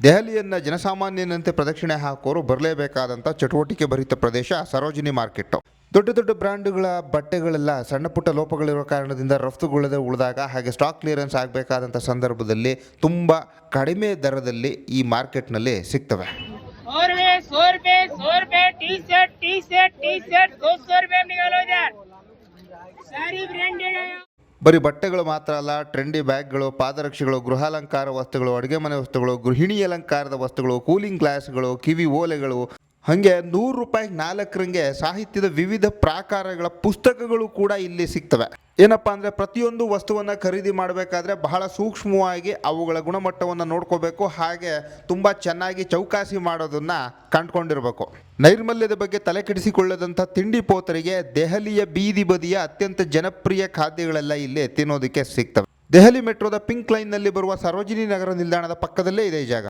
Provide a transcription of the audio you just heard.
ದೆಹಲಿಯನ್ನು ಜನಸಾಮಾನ್ಯನಂತೆ ಪ್ರದಕ್ಷಿಣೆ ಹಾಕೋರು ಬರಲೇಬೇಕಾದಂಥ ಚಟುವಟಿಕೆ ಭರಿತ ಪ್ರದೇಶ ಸರೋಜಿನಿ ಮಾರ್ಕೆಟ್. ದೊಡ್ಡ ದೊಡ್ಡ ಬ್ರ್ಯಾಂಡ್ಗಳ ಬಟ್ಟೆಗಳೆಲ್ಲ ಸಣ್ಣ ಪುಟ್ಟ ಲೋಪಗಳಿರೋ ಕಾರಣದಿಂದ ರಫ್ತುಗೊಳ್ಳದೆ ಉಳಿದಾಗ ಹಾಗೆ ಸ್ಟಾಕ್ ಕ್ಲಿಯರೆನ್ಸ್ ಆಗಬೇಕಾದಂಥ ಸಂದರ್ಭದಲ್ಲಿ ತುಂಬ ಕಡಿಮೆ ದರದಲ್ಲಿ ಈ ಮಾರ್ಕೆಟ್ನಲ್ಲಿ ಸಿಗ್ತವೆ. ಬರೀ ಬಟ್ಟೆಗಳು ಮಾತ್ರ ಅಲ್ಲ, ಟ್ರೆಂಡಿ ಬ್ಯಾಗ್ಗಳು, ಪಾದರಕ್ಷೆಗಳು, ಗೃಹಾಲಂಕಾರ ವಸ್ತುಗಳು, ಅಡುಗೆ ಮನೆ ವಸ್ತುಗಳು, ಗೃಹಿಣಿ ಅಲಂಕಾರದ ವಸ್ತುಗಳು, ಕೂಲಿಂಗ್ ಗ್ಲಾಸ್ಗಳು, ಕಿವಿ ಓಲೆಗಳು, ಹಾಗೆ ₹100 4ರಂಗೆ ಸಾಹಿತ್ಯದ ವಿವಿಧ ಪ್ರಾಕಾರಗಳ ಪುಸ್ತಕಗಳು ಕೂಡ ಇಲ್ಲಿ ಸಿಗ್ತವೆ. ಏನಪ್ಪ ಅಂದರೆ ಪ್ರತಿಯೊಂದು ವಸ್ತುವನ್ನು ಖರೀದಿ ಮಾಡಬೇಕಾದ್ರೆ ಬಹಳ ಸೂಕ್ಷ್ಮವಾಗಿ ಅವುಗಳ ಗುಣಮಟ್ಟವನ್ನು ನೋಡ್ಕೋಬೇಕು, ಹಾಗೆ ತುಂಬ ಚೆನ್ನಾಗಿ ಚೌಕಾಸಿ ಮಾಡೋದನ್ನು ಕಂಡುಕೊಂಡಿರಬೇಕು. ನೈರ್ಮಲ್ಯದ ಬಗ್ಗೆ ತಲೆ ಕೆಡಿಸಿಕೊಳ್ಳದಂಥ ತಿಂಡಿ ಪೋತರಿಗೆ ದೆಹಲಿಯ ಬೀದಿ ಬದಿಯ ಅತ್ಯಂತ ಜನಪ್ರಿಯ ಖಾದ್ಯಗಳೆಲ್ಲ ಇಲ್ಲಿ ತಿನ್ನೋದಕ್ಕೆ ಸಿಗ್ತವೆ. ದೆಹಲಿ ಮೆಟ್ರೋದ ಪಿಂಕ್ ಲೈನ್ನಲ್ಲಿ ಬರುವ ಸರೋಜಿನಿ ನಗರ ನಿಲ್ದಾಣದ ಪಕ್ಕದಲ್ಲೇ ಇದೆ ಈ ಜಾಗ.